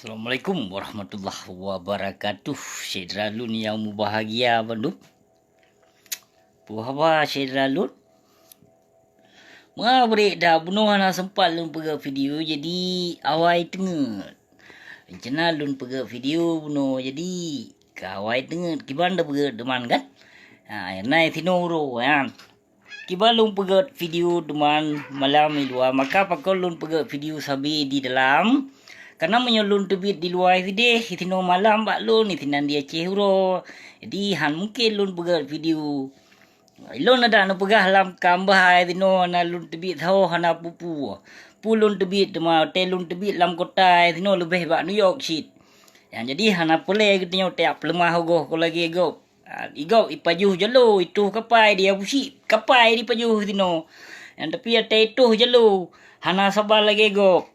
Assalamualaikum warahmatullahi wabarakatuh. Syedra-lun yang bahagia bandung. Puhaba Syedra-lun. Break dah bunuh anak sempat lun pergi video jadi awai tengah. Rencana lun pergi video bunuh jadi ke awai tengah. Kiban dah pergi deman kan? Nai tinoro kan. Kiban lun pergi video deman malam di luar. Maka pakol lun pergi video sabi di dalam. Karena menyolun tebit di luar video, itino malam bak lun, itinan dia cehuro. Jadi han mungkin lun pegat video. Lun ada nak pegah lam kambah itino na lun tebit tahu hana pupu. Pulun tebit dema telun tebit lam kota itino lebih bak New York shit. Yang jadi hana pole kitnyo tiap lemah goh ko lagi go. Igau ipajuh jelo itu kapai dia busi kapai di pajuh itino. Yang tapi ada itu jelo hana sabar lagi go.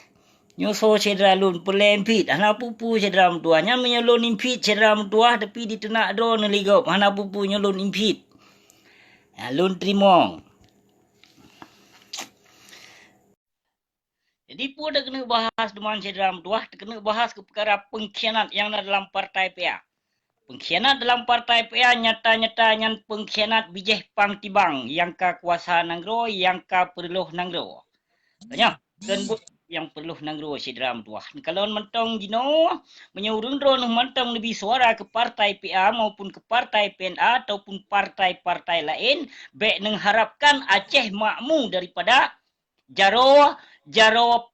Nyoso cedera lun pelem pit hana pupu cedera mtua nya menyolon impit cedera mtua tapi ditenak dro neligop hana pupu nyolon impit lun trimong. Jadi pun dah kena bahas dengan cedera mtua, kena bahas ke perkara pengkhianat yang ada dalam partai PA. Pengkhianat dalam partai PA nyata-nyata yang pengkhianat bijih pang tibang yang ka kuasa nanggro yang ka perluh nanggro. Tanya kan yang perlu nanggro cedera tua. Kalau mentong jino menyurun drone mentong lebih suara ke partai PA maupun ke partai PNA ataupun partai-partai lain, baik mengharapkan Aceh makmu daripada jaro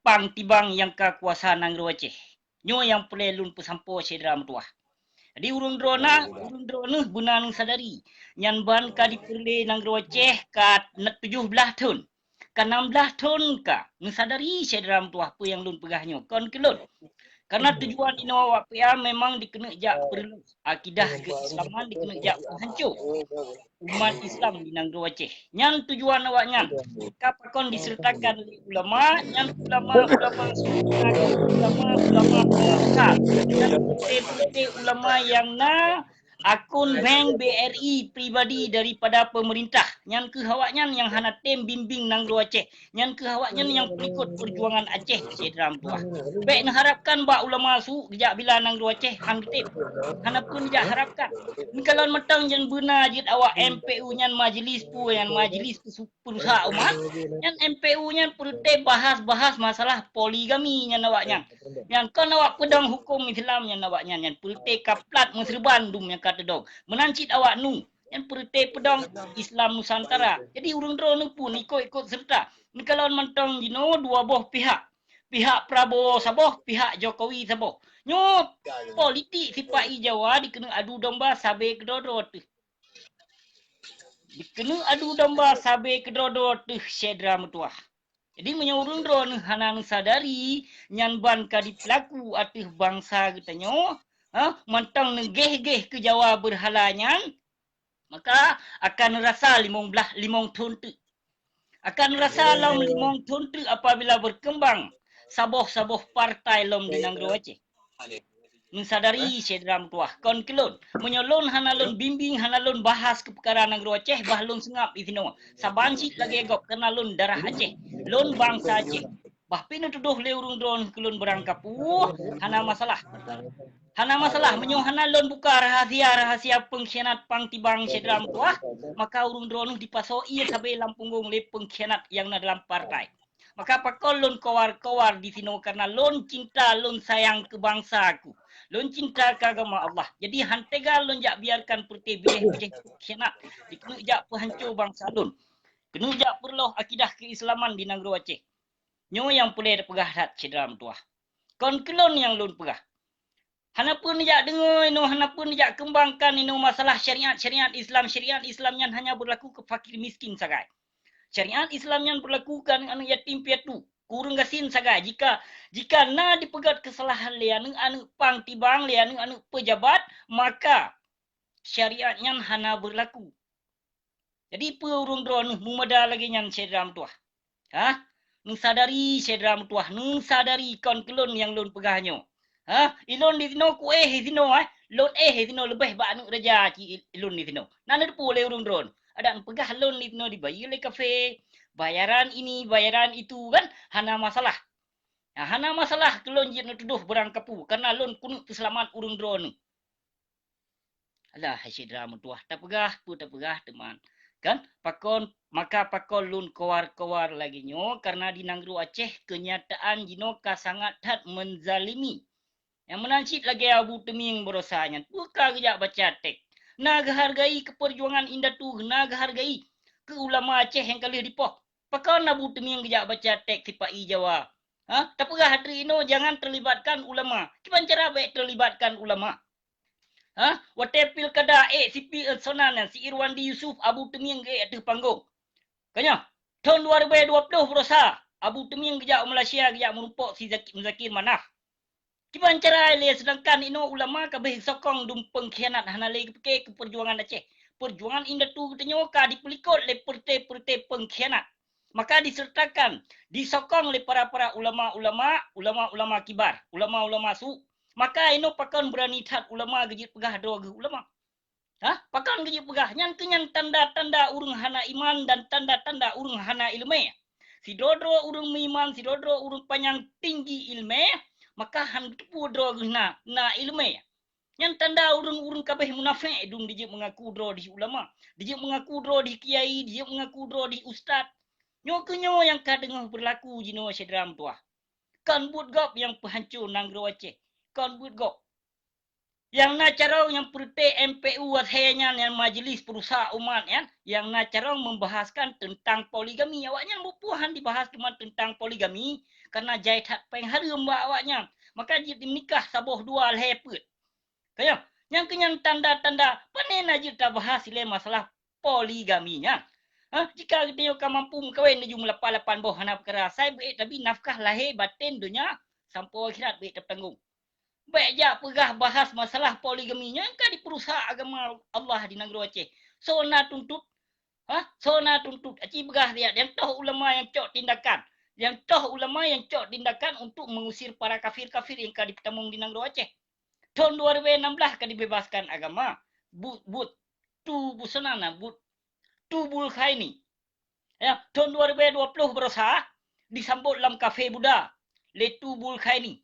pang tibang yang kekuasaan nanggro Aceh. Nyo yang pelelun pesampo cedera tua. Jadi urung drone guna nang sadari. Nyan ban ka diperle nanggro Aceh ka 17 tahun. Kan 16 tahun ka ngesadari cedera tua apa yang lun pegahnya kon kelun karena tujuan ini awak PA memang dikena jak perlu akidah keislaman dikena jak hancur umat Islam di Nanggro Aceh nyan tujuan awak nyan kapakon disertakan oleh ulama nyan ulama pengusaha nyan putih ulama yang akun bank BRI pribadi daripada pemerintah. Yang kehawaknya yang hana tem bimbing Nanggro Aceh. Yang kehawaknya yang pengikut perjuangan Aceh cedera tua. Baik mengharapkan bak ulama su dijak bila Nanggro Aceh hang tem. Hana pun dijak harapkan. Ni kalau metang yang benar jid awak MPU nyan majlis pu yang majlis perusahaan umat. Yang MPU nyan perlu bahas masalah poligami nyan awaknya. Yang kan awak pedang hukum Islam nyan awaknya yang perlu kaplat Mesreban dum yang dong menancit awak nu yang perite pedang Islam Nusantara. Jadi urung drone pun ikut serta. Ni kalau mentang jino dua boh pihak. Pihak Prabowo saboh, pihak Jokowi saboh. Nyo politik sipai Jawa dikena adu domba sabe kedodo tu. Dikena adu domba sabe kedodo tu cedera mutuah. Jadi menyurung drone hana sadari nyan ban kadi pelaku atih bangsa getanyo mentang negeh-geh ke Jawa berhalanya, maka akan rasa limong tahun tu. Akan rasa limong tahun tu apabila berkembang saboh-saboh partai lom di Nanggro Aceh. Mensadari cedera tua. Kon kelon menyolon hanalon bimbing hanalon bahas ke perkara Nanggro Aceh bahlon sengap itino. Sabanci lagi gok kena lon darah Aceh. Lon bangsa Aceh. Bahpin tuduh leurung drone kelon berangkap. Hana masalah. Hana masalah menyuhana lon buka rahasia pengkhianat pang tibang cedera tua, maka urung drone dipasoi sampai lampunggung le pengkhianat yang na dalam partai. Maka pakol lon kawar-kawar di sini karena lon cinta lon sayang ke bangsaku. Lon cinta ke agama Allah. Jadi hantega lon jak biarkan pertebih pengkhianat. Dikenu jak pehancur bangsa lon. Kenu jak perlu akidah keislaman di Nanggro Aceh. Nyo yang boleh pegah dat cedera tua. Kon kelon yang lon pegah. Hana pun jak dengar hana pun jak kembangkan masalah syariat Islam yang hanya berlaku ke fakir miskin sagai. Syariat Islam yang berlaku kan anu yatim piatu kurang gasin sagai jika na dipegat kesalahan lian anu pang tibang lian anu pejabat maka syariatnya hana berlaku. Jadi purung drone mumada lagi nyan cedera tuah. Nung sadari cedera tuah, nung sadari kon kelon yang lon pegahnya. Ilon di sino ku sino lon sino lebih ba anu raja ci ilon di sino nana pu le urung drone ada pegah lon di sino dibayar le kafe bayaran ini bayaran itu kan hana masalah Hana masalah kelon jit tuduh berang kapu karena lon kunut keselamat urung drone. Alah hasil drama tuah tak pegah pu tak pegah teman. Kan pakon maka pakon lun kowar-kowar lagi nyo karena di Nanggru Aceh kenyataan jino ka sangat hat menzalimi. Yang menancit lagi abu teming berosanya. Buka kejak baca tek. Naga hargai keperjuangan indah tu. Naga hargai ke ulama Aceh yang kali dipoh. Pakon abu teming kejak baca tek kipai Jawa. Ha? Tapi hari ini jangan terlibatkan ulama. Cuman cara baik terlibatkan ulama. Ha? Watepil kada sipi sonanan si Irwandi Yusuf Abu Teming ke atas panggung. Kanya, tahun 2020 berusaha Abu Teming kejak Malaysia kejak merumpuk si Zakir Manaf. Kiban cara ile sedangkan ino ulama kabeh sokong dum pengkhianat hanale ke perjuangan Aceh. Perjuangan indah tu katanya ka dipelikot le perte-perte pengkhianat. Maka disertakan, disokong oleh para ulama-ulama kibar, ulama-ulama su. Maka ino pakan berani tat ulama gejit pegah doa ulama. Ha? Pakan gejit pegah nyan kenyan tanda-tanda urung hana iman dan tanda-tanda urung hana ilmu. Si dodro urung iman, si dodro urung panjang tinggi ilmu, maka han tu dro na ilmu. Yang tanda urung-urung kabeh munafik dum dia mengaku dro di ulama, dia mengaku dro di kiai, dia mengaku dro di ustaz. Nyo yang kadengah berlaku jino sedram tuah. Kan but gop yang penghancur Nanggro Aceh. Kan but gop. Yang nacarong yang perte MPU hanya yang Majlis Perusahaan Umat ya, yang nacarong membahaskan tentang poligami. Awaknya bupuhan dibahas cuma tentang poligami karena jahit hak pengharum awaknya. Maka jid menikah saboh dua lepet. Kaya, yang kenyang tanda-tanda panen aja tak bahas ile masalah poligaminya. Ha? Jika dia mampu kawin dia jumlah 8 boh anak perkara saya baik tapi nafkah lahir batin dunia sampai akhirat baik tertanggung. Baik ja pegah bahas masalah poligaminya kan di perusahaan agama Allah di Nanggro Aceh. Sona tuntut. Ha? Sona tuntut. Aci pegah dia yang toh ulama yang cok tindakan. Yang toh ulama yang cok tindakan untuk mengusir para kafir-kafir yang kan dipertamung di Nanggro Aceh. Tahun 2016 kan dibebaskan agama. But tu busanana but Tubul Khaini. Ya, tahun 2020 berusaha disambut dalam kafe Buddha. Le Tubul Khaini.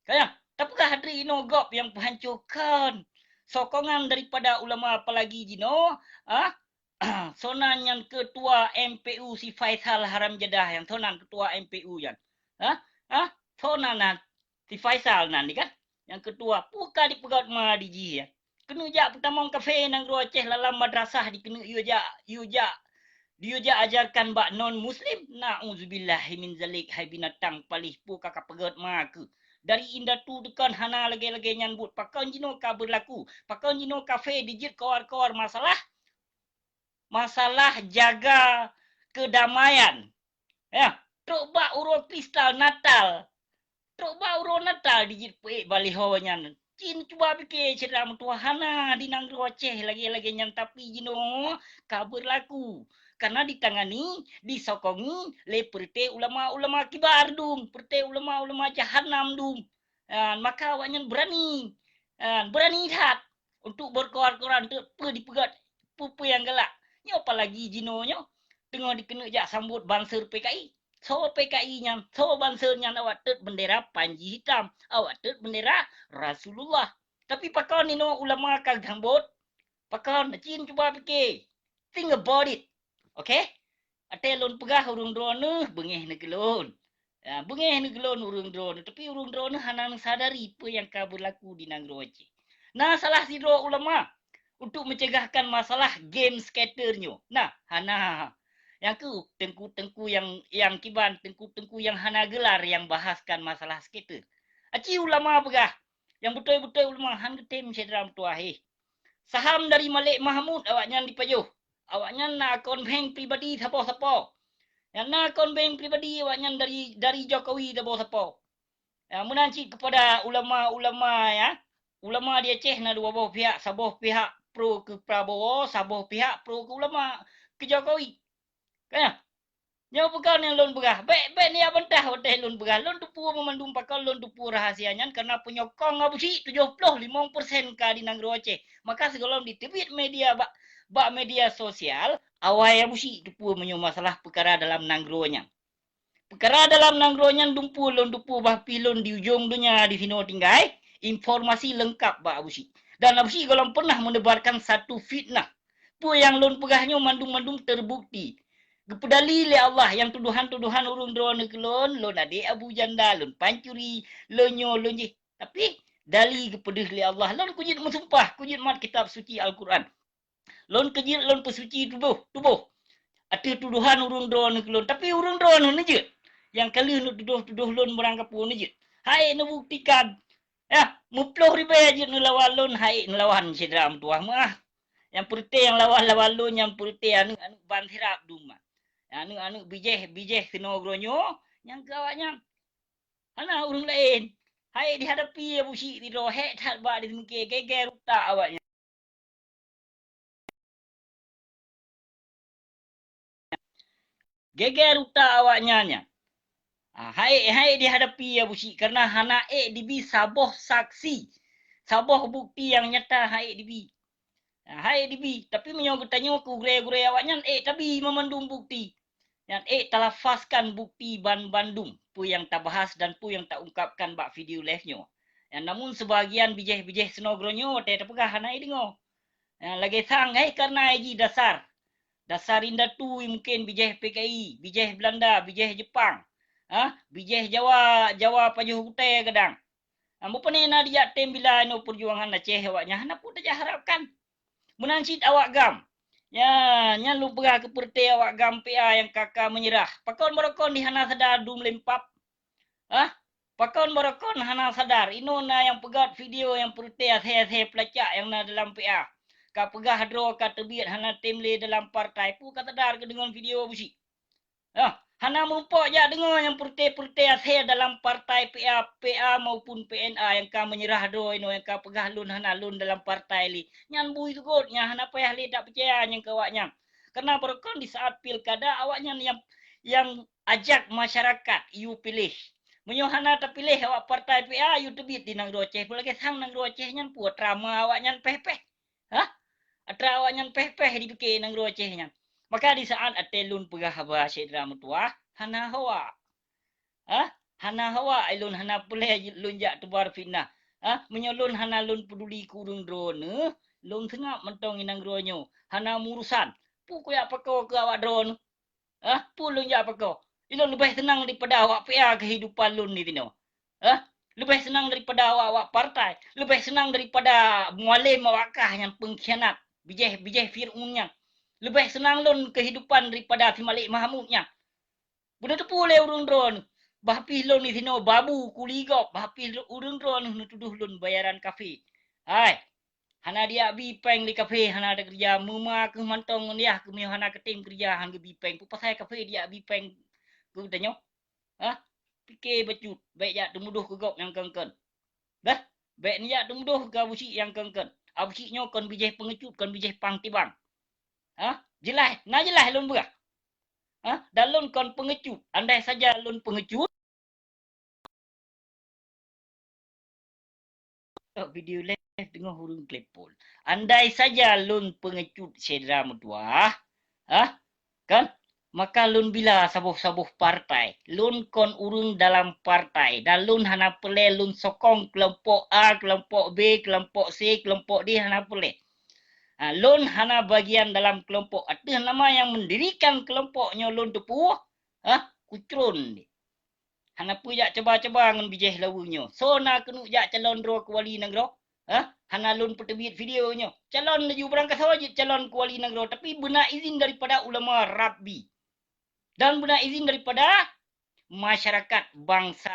Kaya, tapukah hadri ino gop yang menghancurkan sokongan daripada ulama apalagi jino, sonan yang ketua MPU si Faisal Haram Jeddah yang sonan ketua MPU yan. Sonan si Faisal nanti kan yang ketua puka di pegat ma di ji ya. Kena jak pertama kafe nang Aceh dalam madrasah di kena dia ajarkan bak non muslim nauzubillahi min zalik hai binatang palih pu kakak pegat mak dari indah tu dekan hana lagi-lagi nyambut pakan jino ka berlaku pakan jino kafe dijit kawar-kawar masalah jaga kedamaian ya coba urut kristal Natal coba urut Natal dijit baliho nyan Cin cuba fikir cerita Tuhan di Nanggro Aceh lagi-lagi nyan tapi jino ka berlaku karena ditangani, disokongi le perte ulama-ulama kibar dum, perte ulama-ulama jahanam dum. Maka awaknya berani hat untuk berkoar-koran untuk dipegat pupu yang gelak. Nyo apalagi jinonya tengah dikena jak sambut bansir PKI. So PKI-nya, so bansernya awak tet bendera panji hitam, awak tet bendera Rasulullah. Tapi pakon nino ulama kag sambut, pakon cin cuba fikir. Think about it. Okay? Ate lon pegah urung drone bengeh negelon. Bengeh negelon urung drone. Tapi urung drone hanang sadari apa yang ka berlaku di Nanggro Aceh. Nah, salah si dua ulama untuk mencegahkan masalah game skaternya. Nah, hana yang ke tengku-tengku yang kiban, tengku-tengku yang hana gelar yang bahaskan masalah skater. Aci ulama pegah. Yang betul-betul ulama han ketem sedram tuahe. Saham dari Malik Mahmud awaknya dipajuh. Awaknya nak akun bank pribadi siapa-siapa. Yang nak akun bank pribadi awaknya dari Jokowi siapa-siapa. Menancit kepada ulama-ulama ya. Ulama di Aceh na dua buah pihak, sabuh pihak pro ke Prabowo, sabuh pihak pro ke ulama ke Jokowi. Kaya nyo bukan yang lon begah. Baik ni abentah hotel lon begah. Lon tupu memandung pakal lon tupu rahasianya karena penyokong abusi 75% ka di Nanggro Aceh. Maka segala di tebit media bak media sosial awai abusi tupu menyo masalah perkara dalam Nanggro nya. Perkara dalam nanggronya dumpu lon dumpu bah pilon di ujung dunia di sini tinggai informasi lengkap bah abusi. Dan abusi kalau pernah menebarkan satu fitnah. Pu yang lon pegahnya mandung-mandung terbukti. Gepedali le Allah yang tuduhan-tuduhan urung drone kelon lon ade abu janda lon pancuri lonyo lonje. Tapi dali gepedih le Allah lon kujit mensumpah kujit mat kitab suci Al-Quran. Lon kejit lon pesuci tubuh. Ada tuduhan urung drone kelon tapi urung drone je. Yang kali nak tuduh-tuduh lon merangkap pun je. Hai nak buktikan. Ya, muploh riba je nak lawan lon hai nak lawan sedram tuah mah. Yang purte yang lawan-lawan lon yang purte anu bantirap duma. Anu bijeh kena gronyo yang kawaknya ana urung lain. Hai dihadapi abu si di rohe tak ba di mungkin geger utak awaknya. Geger utak awaknya nya. Hai dihadapi ya busi karena hana dibi saboh saksi. Saboh bukti yang nyata hai dibi. Hai dibi tapi menyogok tanya ku gure-gure awaknya tapi memandung bukti. Yang telafaskan bukti bandum pu yang tak bahas dan pu yang tak ungkapkan bak video live-nya. Yang namun sebahagian bijeh-bijeh senogronyo te terpegah hana dengo. Yang lagi sang karena ini dasar. Dasar indatu mungkin bijeh PKI, bijeh Belanda, bijeh Jepang. Bijeh Jawa pajuh hutai kadang. Apa ni nak dia tem bila no perjuangan Aceh awaknya, hana pun tak harapkan. Menancit awak gam. Ya, nya lu perah ke perti awak gam PA yang kakak menyerah. Pakon merokon di hana sadar dum lempap. Pakon merokon hana sadar. Ino na yang pegat video yang perti athe pelacak yang na dalam PA. Ka pegah dro ka tebiat hana temle dalam partai pu kata dar ke dengan video busi. Hana merumpok je dengar yang purte-purte asal dalam partai PA maupun PNA yang ka menyerah do ino yang ka pegah lun hana lun dalam partai li. Nyan bui tukut nya hana payah li tak percaya yang kawaknya. Karena berkon di saat pilkada awaknya yang ajak masyarakat you pilih. Menyo hana tak pilih awak partai PA you tebit di nang Aceh. Pulagi sang nang Aceh nyan pu trama awaknya peh-peh. Atra awaknya peh-peh dipikir nang Aceh nyan. Maka di saat atelun pegah haba sedra mutua hana hawa. Hana hawa ilun hana pulih lun jak tebar fitnah. Menyolun hana lun peduli kurung drone, lun sengap mentong inang dronyo. Hana murusan. Pu kuya peko ke awak drone. Pu lun jak peko. Ilun lebih senang daripada awak PA kehidupan lun ni tino. Lebih senang daripada awak partai. Lebih senang daripada mualim awakah yang pengkhianat. Bijeh Fir'unnya. Lebih senang lun kehidupan daripada si Malik Mahmudnya. Benda tu boleh urung drone. Bahpi lun ni sino babu kuligop. Bahpi urung drone nu tuduh lun bayaran kafe. Hai. Hana dia bipeng di kafe. Hana ada kerja. Muma ke mantong dia. Kemio hana ketim kerja. Hana bipeng. Pasal kafe dia bipeng. Ku tanya. Fikir becut. Baik jak temuduh ke gop yang kengken. Dah. Baik ni jak temuduh ke abusik yang kengken. Abusiknya kon bijeh pengecut. Kon bijeh pang tibang. Jelas, jelas lun berah. Dan lun kon pengecut. Andai saja lun pengecut. Video live tengah hurung klepol. Andai saja lun pengecut sedra mutuah. Kan? Maka lun bila sabuh-sabuh partai. Lun kon urung dalam partai. Dan lun hana peleh lun sokong kelompok A, kelompok B, kelompok C, kelompok D hana peleh. Lun hana bagian dalam kelompok. Ada nama yang mendirikan kelompoknya lun tepu. Kucrun. Hana pu jak coba-coba ngan bijeh lawunya. So na kenu jak calon ro kuali negro. Hana lun pertebit videonya. Calon laju berangkat sawajit calon kuali negro. Tapi benar izin daripada ulama Rabbi. Dan benar izin daripada masyarakat bangsa.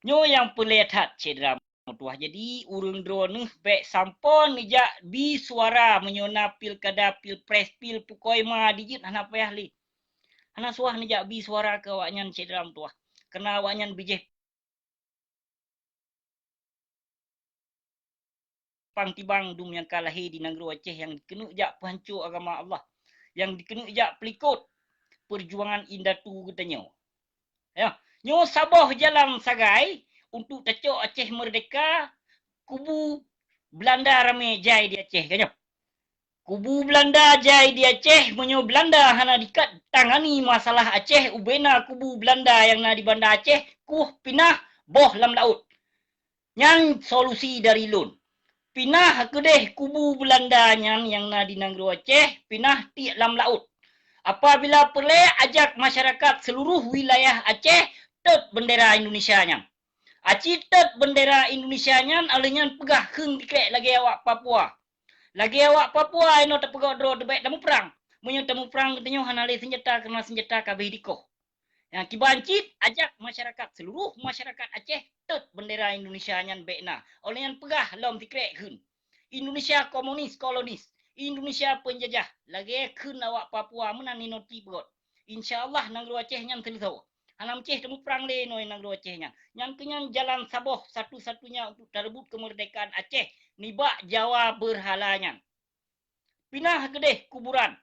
Nyo yang pelihat cedera mutuah. Jadi urung drone baik sampon nijak bi suara menyona pilkada pilpres pil pukoi ma digit hana payah li. Hana suah nijak bi suara ke awaknya cedera mutuah. Kena awaknya bijeh pang tibang dum yang kalahi di negeri Aceh yang dikenuk jak penghancur agama Allah. Yang dikenuk jak pelikut perjuangan indatu katanya. Ya, nyo saboh jalan sagai untuk tacok Aceh merdeka kubu Belanda rame jai di Aceh kanyo. Kubu Belanda jai di Aceh menyo Belanda hana dikat tangani masalah Aceh ubena kubu Belanda yang na di Banda Aceh kuh pinah boh lam laut. Nyan solusi dari lun. Pinah kedeh kubu Belanda nyan yang na di Nanggro Aceh pinah ti lam laut. Apabila perle ajak masyarakat seluruh wilayah Aceh tet bendera Indonesia nyan. Aci tet bendera Indonesia nyan alenyan pegah heng dikek lagi awak Papua. Lagi awak Papua ino terpegak dro debek temu perang. Munyo temu perang katanya hanale senjata kena senjata kabeh dikoh. Yang kibancit ajak masyarakat seluruh masyarakat Aceh tet bendera Indonesia nyan bekna. Oleh yang pegah lom dikrek hun. Indonesia komunis kolonis. Indonesia penjajah. Lagi kun awak Papua menan noti begot. InsyaAllah nang Aceh nyan telso. Hanam Aceh temu perang le no nang Aceh nyan. Yang kenyan jalan saboh satu-satunya untuk terebut kemerdekaan Aceh. Nibak Jawa berhalanya. Pinah kedeh kuburan.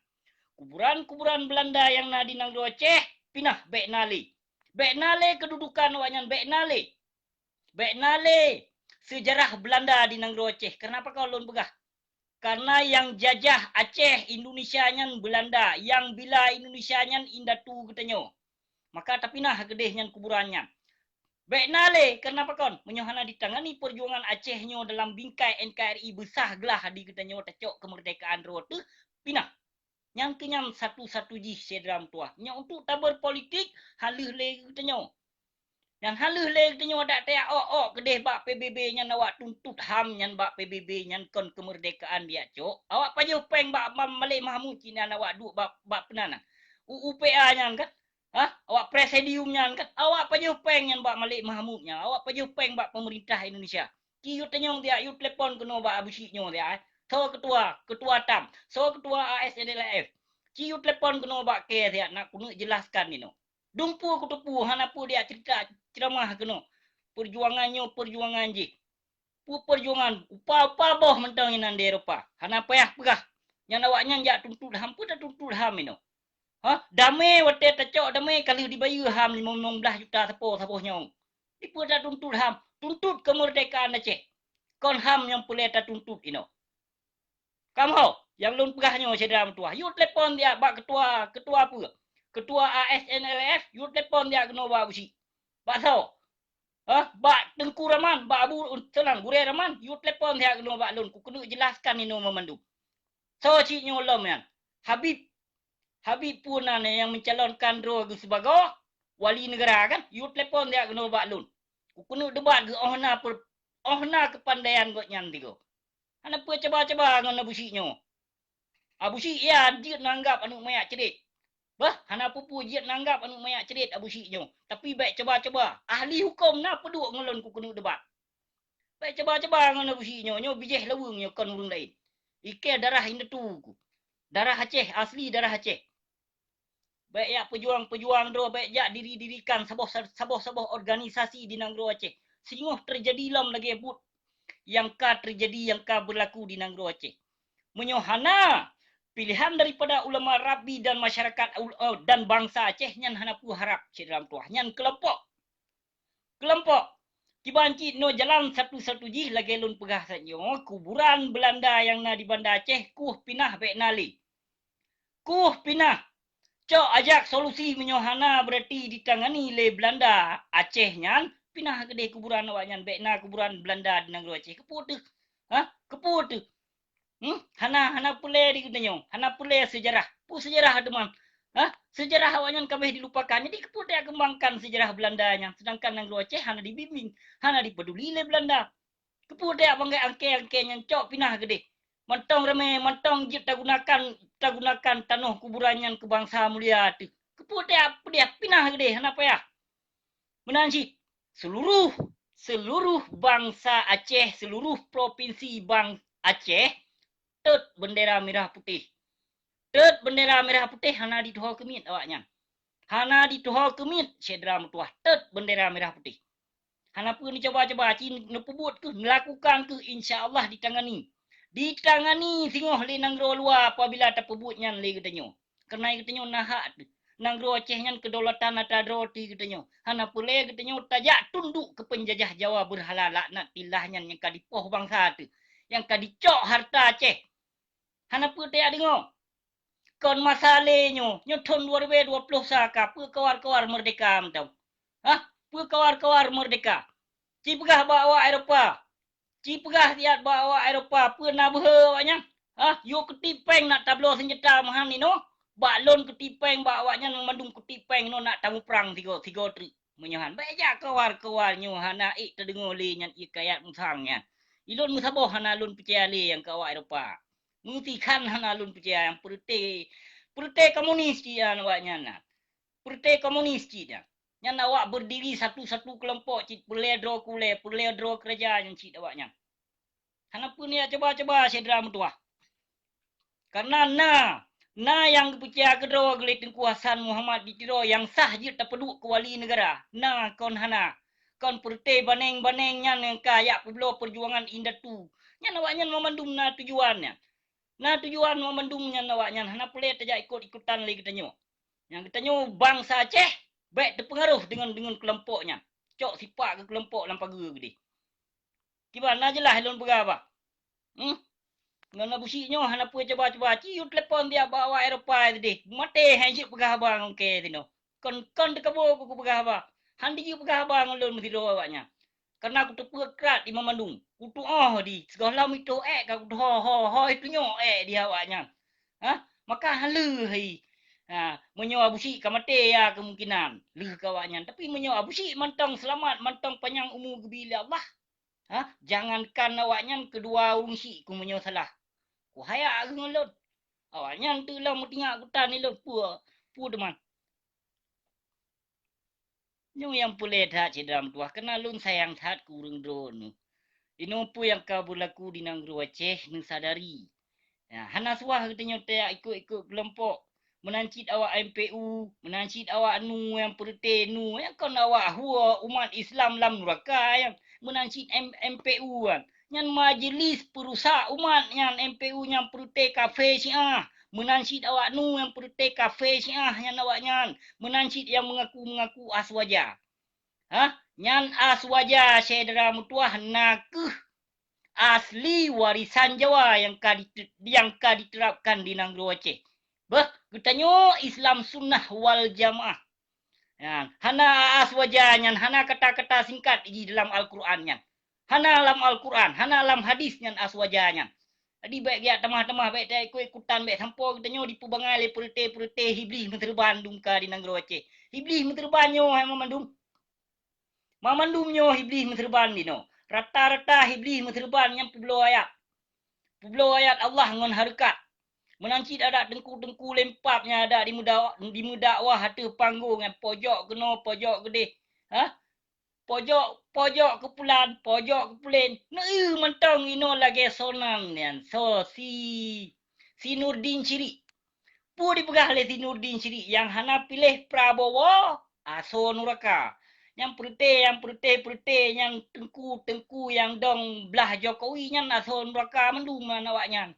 Kuburan-kuburan Belanda yang na di Nanggro Aceh, pinah Beknale. Beknale kedudukan awaknya Beknale. Beknale sejarah Belanda di Nanggro Aceh. Kenapa kau lon begah? Karena yang jajah Aceh Indonesia nyan Belanda, yang bila Indonesia nyan indatu getanyo. Maka tapinah kedeh nyan kuburannya. Beknale, kenapa kon? Menyohana ditangani perjuangan Acehnya dalam bingkai NKRI besar gelah di getanyo tacok kemerdekaan rote, pinah. Yang kenyam satu-satu ji sedram tua. Yang untuk tabur politik, halih le getanyo. Yang halih le getanyo dak tea kedeh bak PBB nyan awak tuntut ham nyan bak PBB nyan kon kemerdekaan dia cok. Awak pajuh peng bak Malik Mahmud cinan awak duk bak penana. UPA nyan kan? Awak presidiumnya kan? Awak pajuh peng yang bak Malik Mahmudnya. Awak pajuh peng bak pemerintah Indonesia. Ki yu tanyong dia, yu telepon kena bak abusiknya dia. So ketua TAM. So ketua ASNLF. Ki yu telepon kena bak ke dia. Nak kena jelaskan ni no. Dumpu kutupu, hanapu dia cerita ceramah kena. Perjuangan je. Perjuangan. Upa boh mentang inan di Eropah. Hanapa ya pegah. Yang awaknya jak tuntut ham pun dah tuntut ham ni no. Damai wate tacok damai kali dibayar ham 15 juta sapoh-sapohnya. Ipu dah tuntut ham, tuntut kemerdekaan Aceh. Kon ham yang boleh tak tuntut ino. Kamu yang lun pegahnya sedram tua. You telepon dia bak ketua apa? Ketua ASNLF, you telepon dia kena bak busi. Bak sao? Bak Tengku Rahman, bak Abu Senang, Gure Rahman, you telepon dia kena bak lun. Ku kena jelaskan ino memandu. So ciknya lom yan. Habib pun yang mencalonkan Drogo sebagai wali negara kan, you telepon dia kena buat lun. Ku kena debat ke ohna kepandaian kau nyan tigo. Ana apa coba-coba dengan abusiknya. Abusik ya dia nanggap anu mayak cerit. Hana pupu dia nanggap anu mayak cerit abusiknya. Tapi baik coba-coba. Ahli hukum na peduk ngelon ku kena debat. Baik coba-coba dengan abusiknya. Nyo bijih lawung nyo kon urung lain. Ike darah indetu ku. Darah Aceh, asli darah Aceh. Baik ya pejuang-pejuang dro baik ya dirikan saboh organisasi di Nanggro Aceh. Sehingga terjadi lam lagi but yang terjadi yang berlaku di Nanggro Aceh. Menyohana pilihan daripada ulama rabi dan masyarakat dan bangsa Aceh nyan hana pu harap dalam tuah nyan kelompok kibanci no jalan satu-satu ji lagi lun pegah saja kuburan Belanda yang na di Banda Aceh kuh pinah Beknale. Kuh pinah cok ajak solusi menyohana berarti ditangani le Belanda Aceh nyan pinah kedai kuburan awak nyan bekna kuburan Belanda di Nanggro Aceh keput keput hana pule di kedanyo hana pule sejarah sejarah teman sejarah awak nyan kabeh dilupakan jadi keput dia kembangkan sejarah Belanda nyan sedangkan Nanggro Aceh hana dibimbing hana dipeduli le Belanda keput dia banggai angke nyan cok pinah kedai mentong ramai mentong je tak gunakan tanah kuburannya ke bangsa mulia tu. Keput dia pinah gede kenapa ya? Menansi seluruh bangsa Aceh, seluruh provinsi bang Aceh tet bendera merah putih. Tet bendera merah putih hana di Tuhau Kemit awaknya. Hana di Tuhau Kemit sedra mutuah tet bendera merah putih. Hana pun coba-coba cin nepubut ke melakukan ke insya-Allah ditangani singoh le Nanggro luar apabila terpebutnya le getanyo. Kerana getanyo nahak Nanggro Aceh nyan kedaulatan atadro ti getanyo. Hana pule getanyo tajak tunduk ke penjajah Jawa berhala laknat tilahnya yang kadipoh bangsa tu. Yang kadicok harta Aceh. Hanapa tak dengar? Kon masalahnya, nyo tahun 2020 saka, apa kawar-kawar merdeka mentau. Apa kawar-kawar merdeka? Cipegah bawa Eropah. Cipegah tiat bawa Eropah. Apa nak berhawaknya? Yo ketipeng nak tablo senjata mahal ni no. Baklon ketipeng bawanya memandung ketipeng no nak tamu perang tiga tri. Menyohan. Baik kawar-kawar nyo hana terdengar le nyan ikayat musangnya. Ilon musabah hana lun percaya le yang kawa Eropah. Mengutikan hana lun percaya yang Pertai komunis dia nawaknya nak. Pertai komunis dia. Yang awak berdiri satu-satu kelompok cik peledro kule, peledro kerja yang cik awaknya. Kenapa ni coba-coba saya drama tua. Karena yang percaya kedua gelit kuasaan Muhammad ditiro yang sah je tak perlu ke wali negara. Kon hana. Kon pertai baneng-baneng yang kaya peblo perjuangan indah tu. Yang awaknya memandung na tujuannya. Nah tujuan memandungnya nawaknya hana boleh tajak ikut-ikutan lagi katanya. Yang katanya bangsa Aceh baik terpengaruh dengan kelompoknya. Cok sifat ke kelompok lampau gede. Gimana je lah elon berapa? Ngana busiknya hana pun coba-coba ciut telefon dia bawa Eropah tadi. Mate hajik pegah bang ke tino. Kon dekabo ku pegah ba. Handi ju pegah bang elon mesti do awaknya. Karena aku terpekrat di memandung. Kutu di segala itu kau ho itu nyo dia awaknya. Maka halu hai. Menyo abusi kamate ya kemungkinan leh kawaknya. Tapi menyo abusi mantong selamat, mantong panjang umur bila Allah. Jangankan awaknya kedua urungsi ku menyo salah. Ku haya ngelot. Awaknya tu lah mutinga kutan ni lo pu teman. Yung yang pulih dah cedam tuah kena lun sayang tat kurung drone. Inopo yang kabulaku di nang Aceh nu sadari. Hana suah katanya tak ikut kelompok. Menancit awak MPU, menancit awak nu yang perte nu yang kon awak huwa umat Islam lam neraka yang menancit MPU kan. Yang majlis perusak umat yang MPU yang perte kafe Syiah. Menancit awak nu yang perte kafe Syiah yang awaknya. Menancit yang mengaku aswaja. Nyan aswaja sedera mutuah nakuh asli warisan Jawa yang diterapkan di Nanggro Aceh. Katanya Islam sunnah wal jamaah. Hana aswajanya, hana kata-kata singkat di dalam Al-Qur'annya. Hana dalam Al-Qur'an, hana dalam hadisnya aswajanya. Jadi baik dia temah-temah baik dia ikut-ikutan baik sampo katanya di pubangai perute hiblis menterban dungka di Nanggro Aceh. Hiblis menterbanyo hai mamandumnyo hiblis menterban dino. Rata-rata hiblis menterban yang peblo ayat. Peblo ayat Allah ngon harkat. Menancit ada tengku-tengku lempapnya ada di mudakwah hatu panggung yang pojok kena pojok gede. Pojok kepulan, pojok kepulen. Mentong ino lagi sonan nian. So si Nurdin Syiri. Pu dipegah oleh si Nurdin Syiri yang hana pilih Prabowo aso neraka. Yang perute yang tengku yang dong belah Jokowi yang aso neraka menduman awaknya.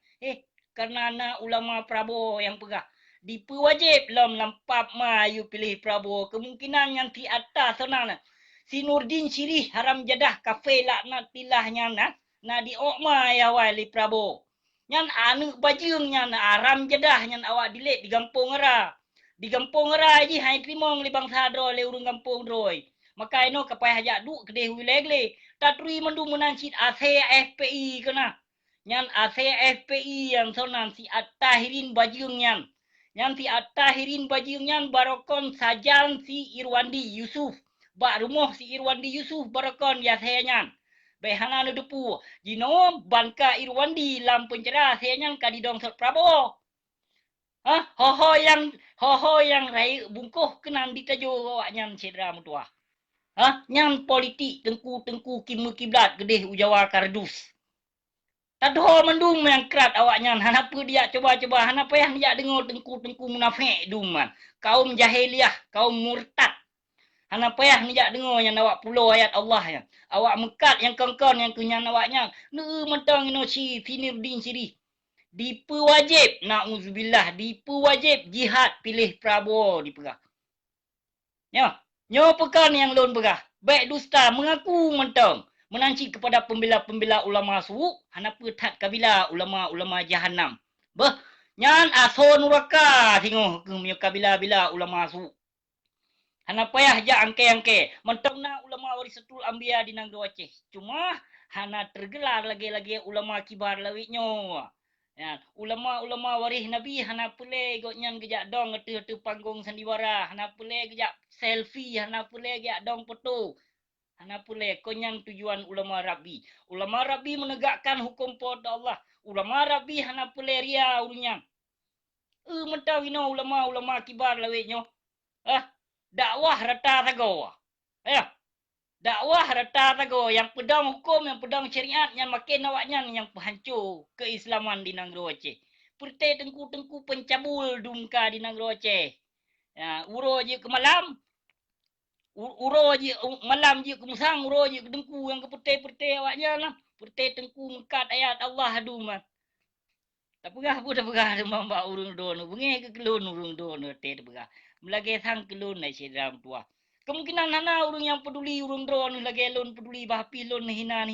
Karena ulama Prabowo yang pegah. Dipu wajib lam lampap mayu pilih Prabowo. Kemungkinan yang di atas sana. Si Nurdin Syirih haram jadah kafe laknat tilahnya na di okma ya wali Prabowo. Nyan anu bajung nyan haram jadah nyan awak dilet di Gampung Ngera. Di Gampung Ngera ji hai trimong li bangsa dro le urung Gampung droi. Maka ino kapai hajak duk kedeh wilegle. Tatrui mendu menancit ACFPI kena. Nyan ACFPI yang sonan si At-Tahirin bajung nyan. Nyan si At-Tahirin bajung nyan barokon sajan si Irwandi Yusuf. Bak rumah si Irwandi Yusuf barokon ya saya nyan. Behana nu depu. Jino banka Irwandi lam pencerah saya nyan kadidong sot Prabowo. Hoho yang rai bungkuh kenan ditajo awak nyan cedera mutua. Nyan politik tengku kiblat gedeh ujawa kardus. Tado mendung yang kerat awaknya. Hanapa dia coba-coba. Hanapa yang dia dengar tengku munafik duman. Kaum jahiliah, kaum murtad. Hanapa yang dia dengar yang awak pulau ayat Allah yang. Awak mekat yang kongkon yang kunyan awaknya. Mentang ino si Nurdin Syirih. Dipu wajib, na'udzubillah. Dipu wajib jihad pilih Prabowo dipegah. Nyo pekan yang lon pegah. Baik dusta mengaku mentang. Menancik kepada pembela-pembela ulama suuk, hanapa tat kabila ulama-ulama jahannam. Bah, nyan ason uraka tingo kumyo kabila-bila ulama su. Hana payah ja angke-angke. Mentong na ulama warisatul ambia di nang Aceh. Cuma hana tergelar lagi-lagi ulama kibar lawitnyo. Ya, ulama-ulama warih Nabi hana pule gok nyan gejak dong ngetu panggung sandiwara, hana pule gejak selfie, hana pule gejak dong foto. Hana pule konyan tujuan ulama Rabbi. Ulama Rabbi menegakkan hukum pada Allah. Ulama Rabbi hana pule ria urunya. Mentau ino ulama-ulama kibar lawitnyo. Ah, dakwah rata tago. Ya, dakwah rata tago yang pedang hukum, yang pedang syariat, yang makin awaknya yang penghancur keislaman di Nangro Aceh. Perte tengku-tengku pencabul dumka di Nangro Aceh. Ya, uro je ke malam, uro je malam je ke musang, uro je ke dengku yang ke perte-perte awaknya lah. Perte tengku mengkat ayat Allah aduman. Tak pegah pun tak pegah ada mamba urung dono. Bungi ke kelun urung dono te tak pegah. Melagi sang kelun na dalam tua. Kemungkinan nana urung yang peduli urung dono lagi lon peduli bahapi lon nehina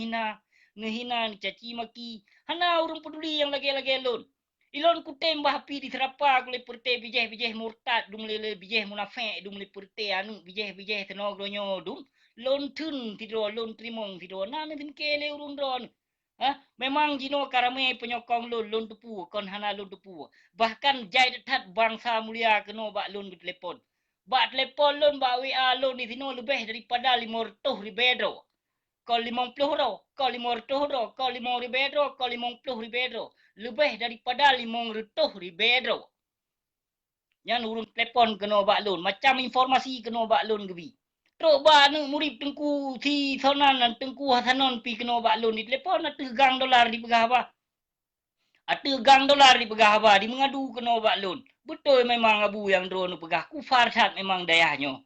caci maki. Hana urung peduli yang lagi lon. Ilon kutem bahapi di serapa kule perte bijeh murtad dum lele bijeh munafik dum le perte anu bijeh tenogronyo dum lon tun tidro lon trimong tidro nana tin kele urung dono. Memang jino karame penyokong lun tupu kon hana lun tupu. Bahkan jai detat bangsa mulia keno bak lun di telepon. Bak telepon lun bak WA lun di sini lebih daripada 500 ribu. Kau 50 ro, kau 500 ro, kau 5 ribu, kau 50 ribu. Lebih daripada 500 ribu. Yang urun telepon keno bak lun. Macam informasi keno bak lun gebi. Teruk ba nu murid tengku si sonan dan tengku hasanon pi keno bak lun di telepon atu gang dolar di pegah ba. Atu gang dolar di pegah ba di mengadu keno bak lun. Betul memang abu yang drone pegah kufar sat memang dayahnya.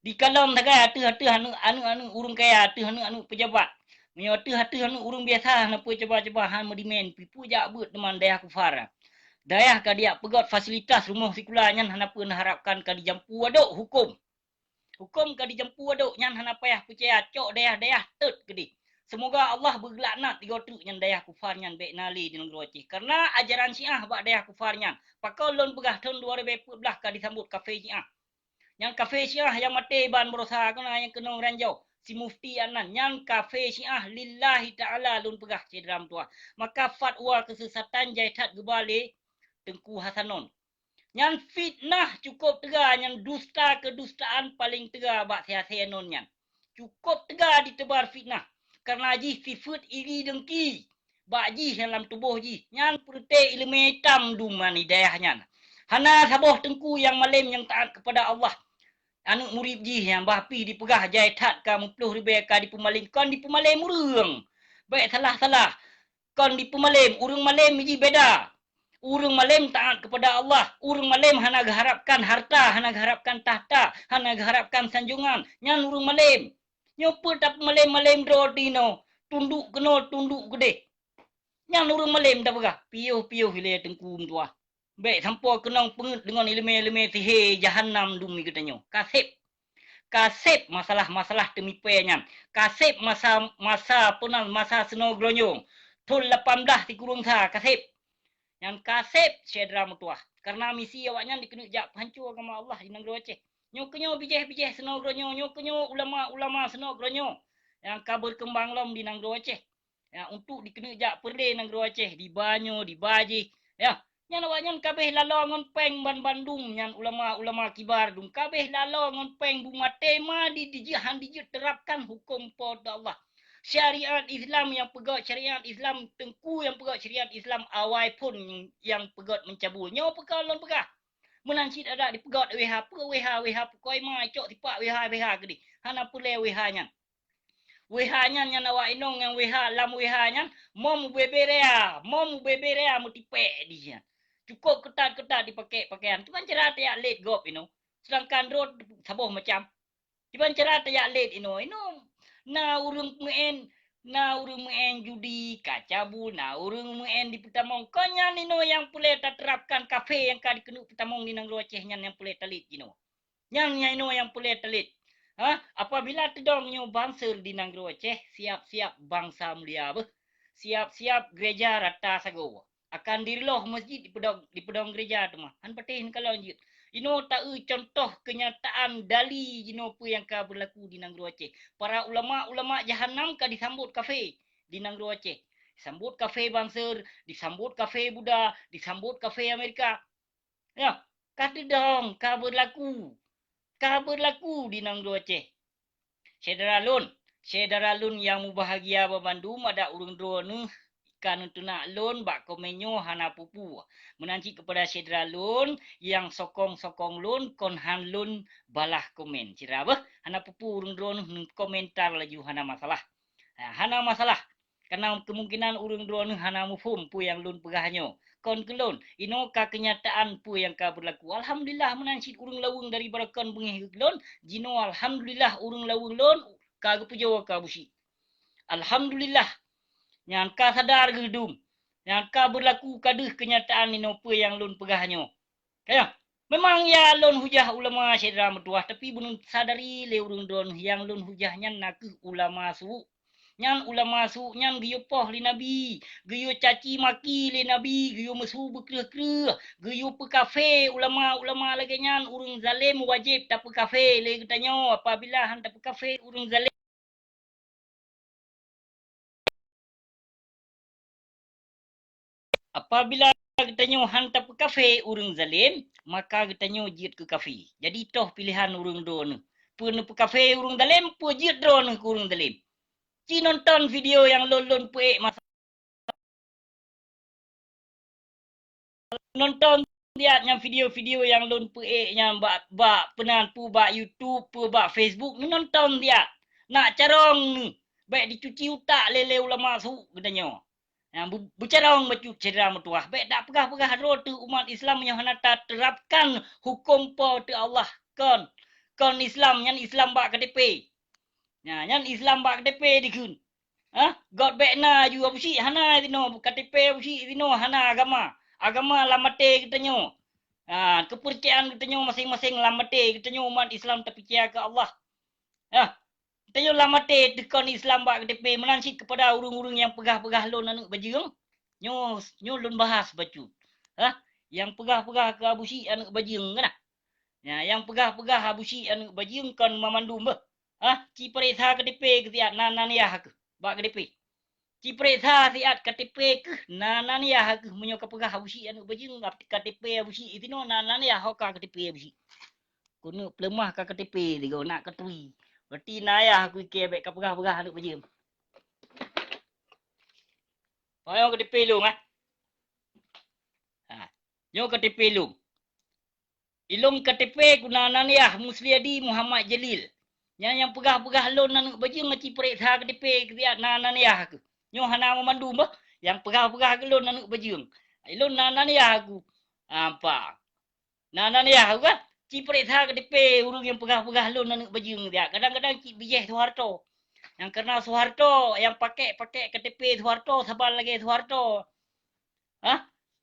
Di kalam tagai atu anu urung kaya anu pejabat. Menyo atu anu urung biasa na pu coba-coba han medimen pi puja beut teman dayah kufar. Dayah ka dia pegot fasilitas rumah sekulahnya hana pun harapkan ka dijampu aduk hukum. Hukum ka dijampu aduk nyan hana payah percaya cok dayah tet gede. Semoga Allah berlaknat tiga tu nyan dayah kufar nyan baik nali di negeri Aceh. Karena ajaran Syiah bak dayah kufar nyan. Pakau lon pegah tahun 2014 ka disambut kafe Syiah. Yang kafe Syiah yang mati ban berosa kena yang kena ranjau. Si Mufti Anan yang kafe Syiah lillahi ta'ala lun pegah cedram tua. Maka fatwa kesesatan jaitat gebalik Tengku Hasanon. Yang fitnah cukup tega, yang dusta kedustaan paling tega bak sia-sia non yang. Cukup tega ditebar fitnah. Karena ji sifat iri dengki. Bak ji dalam tubuh ji. Yang putih ilmu hitam duman hidayahnya. Hana sabuh tengku yang malim yang taat kepada Allah. Anu murid ji yang bahpi dipegah jaitat ka 10 ribu ka dipumalim. Kon dipumalim urang. Baik salah-salah. Kon dipumalim. Urang malim ji beda. Urang malim taat kepada Allah. Urang malim hana harapkan harta, hana harapkan tahta, hana harapkan sanjungan. Nyan urang malim. Nyopo tak malim-malim drodino. Tunduk keno, tunduk gede. Nyan urang malim tak pegah. Piuh-piuh hile tengkum tua. Baik sampo kenong pengut dengan ilmu-ilmu sihir jahannam dumi katanya. Kasip masalah-masalah temipenya. Kasip masa punal masa senogronyong. Tul 18 di kurung sa kasip. Yang kasep syedra mutuah. Karena misi awaknya dikena jak hancur agama Allah di negeri Aceh. Nyokenyo bijeh-bijeh senogronyo, nyokenyo ulama-ulama senogronyo yang kabur kembang lom di negeri Aceh. Ya, untuk dikena jak perde negeri Aceh di Banyo, di Baji. Ya, yang awaknya kabeh lalo ngon peng ban Bandung yang ulama-ulama kibar dum kabeh lalo ngon peng bu matema di dijihan terapkan hukum pada Allah. Syariat Islam yang pegot syariat Islam tengku yang pegot syariat Islam awai pun yang pegot mencabul nyo pekal lon pegah menancit ada di pegot WH koi ma cok tipak WH gede hana pule WH nya yang awak inong yang WH lam WH nya mom beberea mutipe dia cukup ketat dipakai pakaian tu kan cerah ya late gop sedangkan road saboh macam Iban cerah ya late na urung muen judi kacabu na urung muen di Putamong konya nino yang pule tak terapkan kafe yang kadi kenu Putamong ni nang Aceh yang pule talit gino yang yang pule talit apabila tedong nyo bangser di nang Aceh siap-siap bangsa mulia siap-siap gereja rata sago Akan diriloh masjid di pedang gereja tu mah. Han patin kalau anjir. Ino tak contoh kenyataan dali jino apa yang ka berlaku di Negeri Aceh. Para ulama jahanam ka disambut kafe di Negeri Aceh. Disambut kafe Bangsir, disambut kafe Buddha, disambut kafe Amerika. Ya, kata dong ka berlaku. Ka berlaku di Negeri Aceh. Saudara lun yang bahagia Bandung ada urung drone kan untuk nak lun bak komenyo hana pupu. Menanti kepada saudara lun yang sokong lun kon han lun balah komen. Cira bah hana pupu urung drone komentar laju hana masalah. Hana masalah. Karena kemungkinan urung drone hana mufum pu yang lun pegahnyo. Kon kelun, ino ka kenyataan pu yang ka berlaku. Alhamdulillah menansi urung lawung dari barakon bengih kelun, jino alhamdulillah urung lawung lun kagak pujawa ka busi. Alhamdulillah. Yang ka sadar gedum. Yang ka berlaku kaduh kenyataan ni apa yang lun pegahnyo. Kaya, memang ya lun hujah ulama syedra metuah. Tapi belum sadari le urung don yang lun hujahnya nak ulama su. Nyan ulama su, nyan giyo poh li nabi. Giyo caci maki li nabi. Giyo mesu bekreh-kreh. Giyo pe kafe ulama lagi nyan. Urung zalim wajib tak pe kafe le katanya. Apabila han tak pe kafe urung zalim. Apabila katanya hantar ke kafe urang zalim, maka katanya jid ke kafe. Jadi toh pilihan urang don. Pun pe kafe urang zalim, pu jid don ke urang zalim. Ci nonton video yang lon puek masa nonton lihat yang video-video yang lon puek yang bak penan pu bak YouTube, pu bak Facebook, nonton dia. Nak carong ni. Baik dicuci utak lele ulama su katanya. Yang bercarong bacu cedera metuah. Baik tak pegah-pegah roh tu umat Islam yang hendak terapkan hukum po tu Allah. Kon Islam, yang Islam bak KTP. Yang Islam bak KTP dikun. God back na you abusi hana tino KTP abusi tino hana agama. Agama lamate katanya. Kepercayaan katanya masing-masing lamate katanya umat Islam terpercaya ke Allah. Kita lah mati tekon Islam bak KTP menansi kepada urung-urung yang pegah-pegah lon anak bajing. Nyo lon bahas bacu. Yang pegah-pegah ke abusi anak bajing kan? Yang pegah-pegah abusi anak bajing kan mamandum bah. Ci periksa KTP ke tiat nananiah ke bak KTP. Ci periksa tiat KTP ke nananiah ke menyo ke pegah abusi anak bajing KTP abusi itu no nananiah ka KTP abusi. Kuno pelemah ka KTP digo nak ketui. Berarti nayah aku ikir baik kapegah-pegah anak berjem. Yang KTP lu Yang KTP lu. Ilung KTP gunanan ya Musliadi Muhammad Jalil. Yang pegah-pegah lon anak berjem ngaci periksa KTP dia nanan ya aku. Yang hana memandu bah. Yang pegah-pegah lon anak berjem. Ilung nanan ya aku. Apa? Nanan ya aku kan? Ci periksa KTP urung yang pegah-pegah lon anak berjem dia. Kadang-kadang ci bijeh Soeharto. Yang karena Soeharto yang pakai KTP Soeharto sabar lagi Soeharto.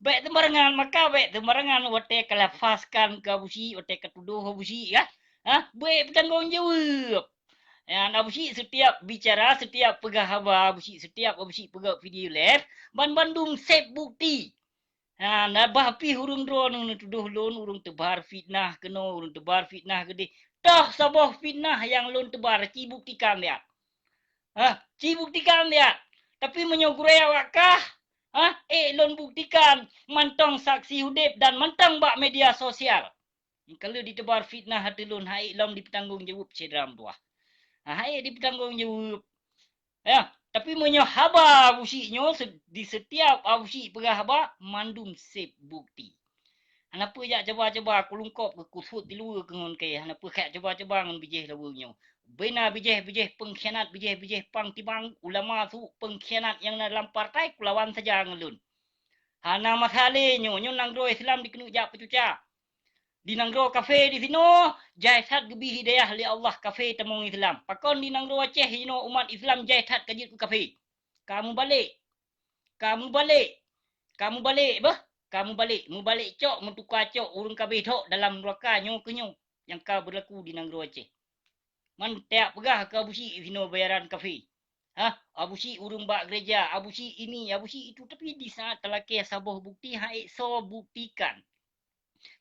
Baik tembarangan maka baik tembarangan wate kelafaskan ke busi wate ketuduh busi ya. Baik bertanggung jawab. Yang abusi setiap bicara setiap pegah haba abusi setiap abusi pegah video live ban Bandung save bukti. Nabah pi hurung drone tuduh lon urung tebar fitnah keno urung tebar fitnah gede. Toh sabah fitnah yang lon tebar ci buktikan dia. Ci buktikan dia. Tapi menyogurai awakkah? Lon buktikan mantong saksi hudip dan mantong bak media sosial. Kalau ditebar fitnah hati lon, hai lom dipertanggung jawab cedram tuah. Hai dipertanggung jawab. Ya, tapi menyohaba busiknya di setiap busik pegah haba mandum sip bukti. Kenapa jak coba-coba aku lungkop ke kusut di luar kengon kaya. Kenapa kaya coba-coba ngan bijih lawanya. Bina bijih pengkhianat bijih pang tibang ulama su pengkhianat yang dalam partai kulawan saja ngelun. Hana masalahnya nyo nanggro Islam dikenu jak pecuca. Di nanggro kafe di sino jaisat gebi hidayah li Allah kafe temung Islam. Pakon di nanggro Aceh sino umat Islam jaisat kajit ke kafe. Kamu balik bah. Kamu balik, mu balik cok, mu tukar cok, urung kabeh tok dalam neraka nyo kenyo yang ka berlaku di Nanggro Aceh. Man tiap pegah ke busi sino bayaran kafe. Abusi urung bak gereja, abusi ini, abusi itu. Tapi di saat telaki sabuh bukti, haik so buktikan.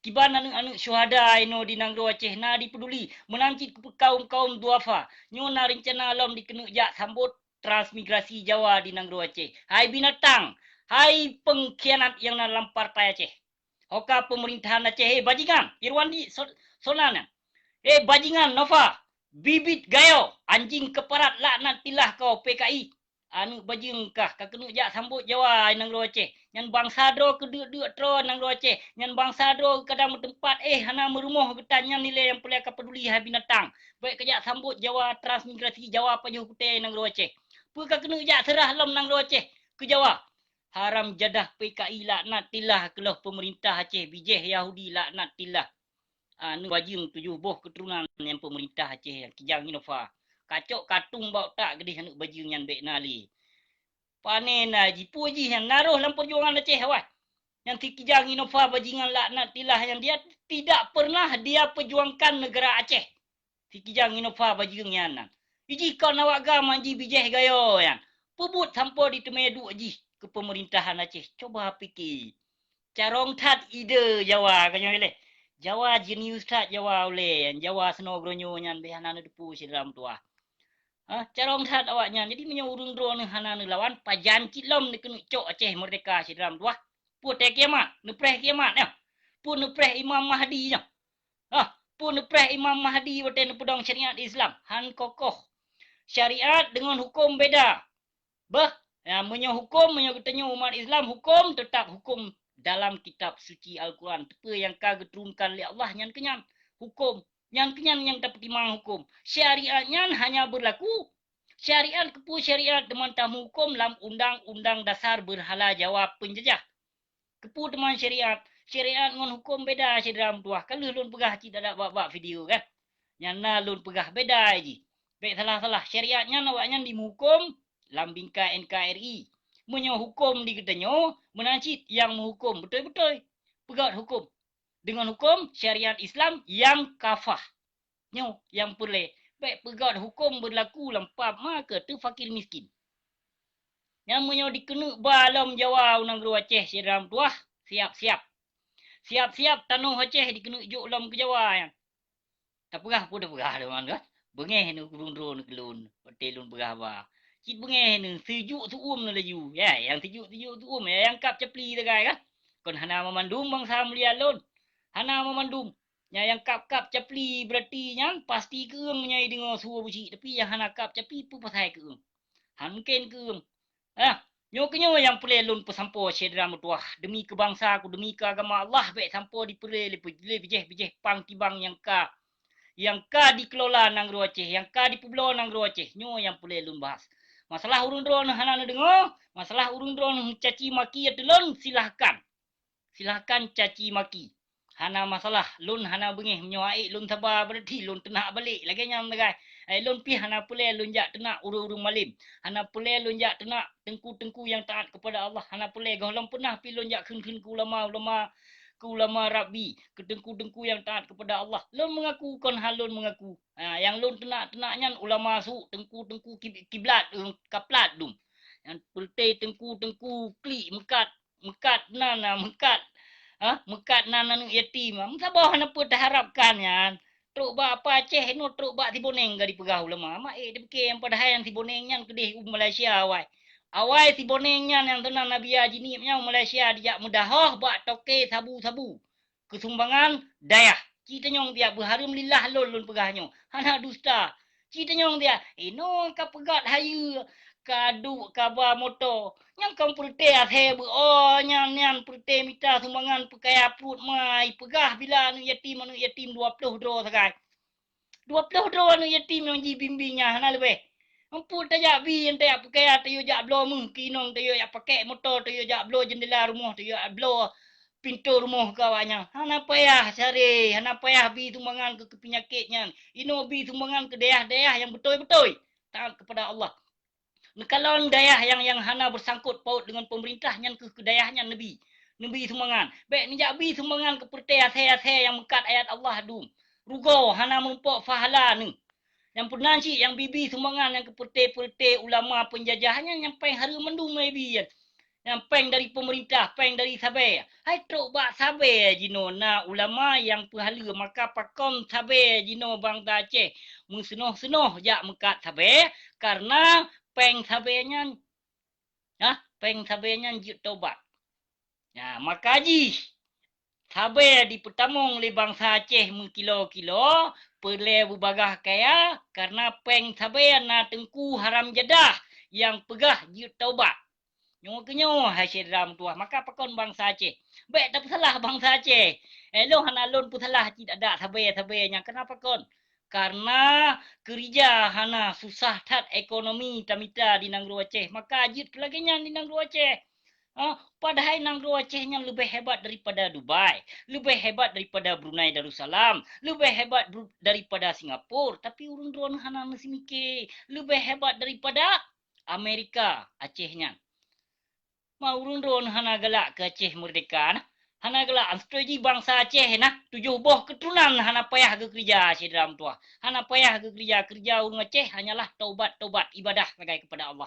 Kiban anu syuhada ino di nang Aceh na dipeduli menancit kaum-kaum duafa. Nyo na rencana alam dikenu jak sambut transmigrasi Jawa di nang Aceh. Hai binatang, hai pengkhianat yang na dalam partai Aceh. Hoka pemerintahan Aceh, bajingan, Irwandi Sonana. Bajingan Nova, bibit gayo, anjing keparat laknat tilah kau PKI. Anu bajing kah kakenu jak sambut Jawa nang Aceh. Nyan bangsa dro keduk-duk tro nang Aceh. Nyan bangsa dro kadang tempat hana merumoh getan nyan nilai yang pelak peduli hai binatang. Baik kejak sambut Jawa transmigrasi Jawa pajuh kutai nang Aceh. Pu kakenu jak serah lom nang Aceh ke Jawa. Haram jadah PKI laknat tilah keloh pemerintah Aceh bijih Yahudi laknat tilah. Anu bajing tujuh boh keturunan yang pemerintah Aceh yang kijang Innova. Kacok katung bau tak gedih anu bajing yang bek nali. Panen jipu ji yang naruh dalam perjuangan Aceh awak. Yang ti kijang Innova bajingan laknat tilah yang dia tidak pernah dia perjuangkan negara Aceh. Ti kijang Innova bajing yang nan. Iji kau nawak gam ji bijeh gayo yang. Pubut sampo di temedu ji ke pemerintahan Aceh. Coba fikir. Carong tat ide Jawa kanyo ile. Jawa jenius tak Jawa oleh. Jawa seno gronyo nyan behana depu si dalam tua. Carong tat awaknya. Jadi menyurung drone hana lawan pajan cilom ni kenu cok Aceh merdeka si dalam tua. Pu te kiamat, nepreh kiamat ya. Pu nepreh Imam Mahdi nya. Pu nepreh Imam Mahdi beten pedang syariat Islam. Han kokoh. Syariat dengan hukum beda. Menyo hukum, menyo katanya umat Islam hukum tetap hukum dalam kitab suci Al-Quran. Tepa yang kagak turunkan oleh Allah nyan kenyan hukum. Nyan kenyan yang dapat timang hukum. Syariat nyan hanya berlaku. Syariat kepu syariat teman tamu hukum dalam undang-undang dasar berhala jawab penjajah. Kepu teman syariat. Syariat dengan hukum beda si dalam tuah. Kalau lun pegah tidak ada buat video kan. Nyan na lun pegah beda aja. Baik salah-salah. Syariatnya awaknya dihukum lambingka NKRI. Menyo hukum di ketanyo menancit yang menghukum betul-betul pegat hukum dengan hukum syariat Islam yang kafah nyo yang boleh baik pegat hukum berlaku lempap maka tu fakir miskin yang menyo dikenu balam Jawa unang gru Aceh siram tuah siap-siap tanuh Aceh dikenu juk lam ke Jawa yang tak pegah pun dah pegah deman kan bengeh nu kurung-kurung kelun hotelun pegah ba Cik bengeh ni sejuk tu na laju. Ya, yang sejuk tu ya, yang kap cepli degai kan. Kon hana memandum bangsa mulia lon. Hana memandum. Ya yang kap cepli berarti yang pasti keung menyai dengar suara buci. Tapi yang hana kap cepli pu pasai keung. Han mungkin keung. Nyo yang pulih lon pesampo syedra mutuah demi kebangsa aku demi keagama Allah baik sampo dipulih bijeh pang tibang yang ka dikelola nang Aceh, yang ka dipulau nang Aceh. Nyo yang pulih lon bahas. Masalah urun drone hana dengar, masalah urun drone caci maki atelon silahkan. Silahkan caci maki. Hana masalah lun hana bengih menyoai lun sabar berarti lun tenak balik lagi nyam degai. Lun pi hana pulih lun jak tenak urung-urung malim. Hana pulih lun jak tenak tengku-tengku yang taat kepada Allah. Hana pulih golong pernah pi lun jak khun-khun ulama Rabbi, kedengku-dengku yang taat kepada Allah. Lun mengaku kon halun mengaku. Yang lun tenak-tenaknya ulama su, tengku-tengku kiblat, kaplat dum. Yang pelte tengku-tengku klik mekat nana yatim. Sabah napa terharapkan yan. Truk ba apa Aceh no truk ba tiboneng gadi pegah ulama. Mak depke yang pada yang tiboneng yan kedih Malaysia awai. Awai tibonengnya yang tenang Nabi Haji ni Malaysia dia mudah buat toke sabu-sabu. Kesumbangan dayah. Cita nyong dia berharum lillah lon pegahnya. Hana dusta. Cita nyong dia, no ka pegat hayu kadu kabar motor. Yang kau perte athe nyan perte mita sumbangan pekaya perut mai pegah bila anu yatim 20 dro sagai. 20 dro anu yatim yang bimbingnya hana lebih. Ampun tajak bi yang tajak pakai tayo jak blow mungkinong tayo jak pakai motor tayo jak blow jendela rumah tayo jak blow pintu rumah kawannya. Hana payah cari, hana payah bi sumbangan ke penyakitnya. Ino bi sumbangan ke daerah-daerah yang betul-betul taat kepada Allah. Kalau daerah yang hana bersangkut paut dengan pemerintahnya ke daerahnya Nabi sumbangan. Baik ni jak bi sumbangan ke pertai yang mekat ayat Allah dum. Rugo hana menumpuk fahala ni. Yang pernah sih, yang bibi sumbangan, yang keperti-perti ulama penjajahannya, yang peng hari mendung maybe ya. Yang peng dari pemerintah, peng dari sabe. Hai truk bak sabe jino na ulama yang pahala maka pakon sabe jino bang Aceh. Musenoh-senoh jak mekat sabe karena peng sabenya peng sabenya jut tobat. Ya, maka ji sabe di petamong le bangsa Aceh mengkilo-kilo perle bubagah kaya karena peng sabe na tengku haram jadah yang pegah jut taubat. Nyo kenyo hasil ram tuah maka pakon bangsa Aceh. Baik tak salah bangsa Aceh. Elok hana lon pun salah tidak ada sabe nya. Kenapa kon? Karena kerja hana susah tat ekonomi tamita di Nangro Aceh. Maka ajit kelaginya di Nangro Aceh. Padahal Nangro Acehnya lebih hebat daripada Dubai, lebih hebat daripada Brunei Darussalam, lebih hebat daripada Singapura. Tapi urun drone hana mesti mikir lebih hebat daripada Amerika Acehnya. Mau urun drone hana galak ke Aceh merdeka nah. Hana galak strategi bangsa Aceh nah 7 boh keturunan hana payah ke kerja dalam tua. Hana payah ke kerja urun Aceh hanyalah taubat ibadah sebagai kepada Allah.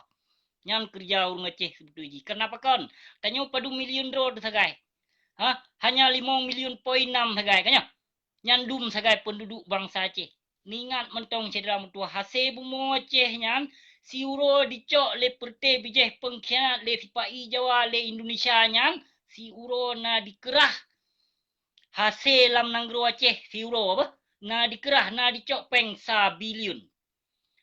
Yang kerja urung Aceh sebetulnya. Kenapa kon? Tanya padu million road sagai. Hanya 5 million poin 6 sagai kanya. Nyandum sagai penduduk bangsa Aceh. Ningat mentong cedera mutua hasil bumo Aceh nyan si uro dicok le perte bijeh pengkhianat le sipai Jawa le Indonesia nyan si uro na dikerah hasil lam nanggro Aceh si uro apa? Na dikerah na dicok peng sabiliun.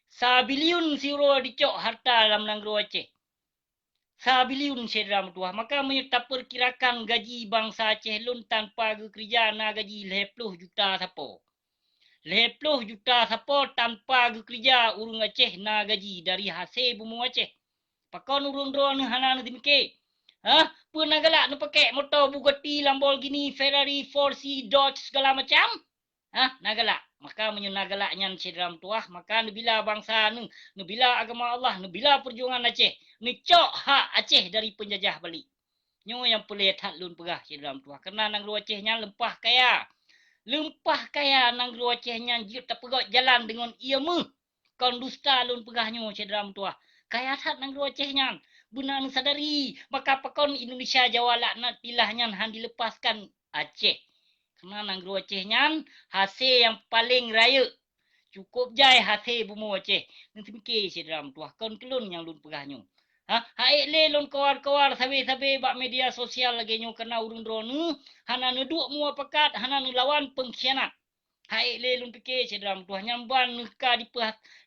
Sabiliun si uro dicok harta lam nanggro Aceh. Sabiliun sedram tuah maka menyerta perkirakan gaji bangsa Aceh lun tanpa kerja na gaji 20 juta sapo 20 juta sapo tanpa kerja urung Aceh na gaji dari hasil bumi Aceh pakon urung drone hana dimike pun nagalak nu pakai motor Bugatti Lamborghini Ferrari 4C Dodge segala macam nagalak maka menyenagalaknya sedram tuah maka nubila bangsa nubila agama Allah nubila perjuangan Aceh nicok hak Aceh dari penjajah balik nyo yang pelet hat lun pegah sedram tuah karena nang Acehnya lempah kaya nang Acehnya jut tapegot jalan dengan ia kon dusta lun pegahnyo sedram tuah kaya hat nang Acehnya benar sadari maka pakon Indonesia Jawa laknat pilahnya han dilepaskan Aceh karena nang Acehnya hasil yang paling raya cukup jai hasil bumu Aceh nanti mikir sedram tuah kon kelun yang lun pegahnyo haik le lon kawar-kawar sabe-sabe bak media sosial lagi nyo kena urung drone hana neduk mua pekat hana lawan pengkhianat haik le lon fikir sedram tuah nyamban nuka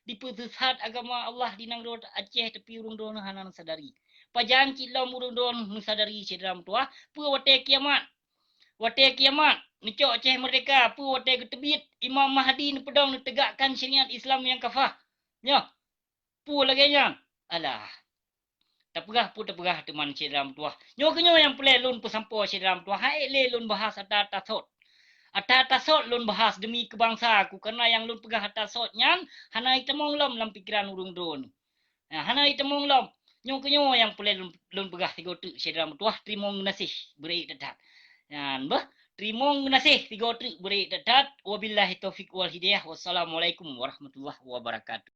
dipesesat agama Allah di nang Aceh tapi urung drone hana sadari pajan cilom urung drone sadari sedram tuah pu wate kiamat nicok Aceh merdeka pu wate ketebit Imam Mahdi ni pedang ni tegakkan syariat Islam yang kafah nya pu lagi nya alah tapegah teman sedram tuah nyo kenyo yang pelelun pesampo sedram tuah hai lelun bahas atas lun bahas demi kebangsa aku karena yang lun pegah atas nyan hana itemong lom dalam pikiran urung drone hana itemong lom nyo kenyo yang pelelun lun pegah tiga tu sedram tuah terima nasih beri dedat yan bah terima nasih tiga tu beri dedat wabillahi taufik wal hidayah wassalamualaikum warahmatullahi wabarakatuh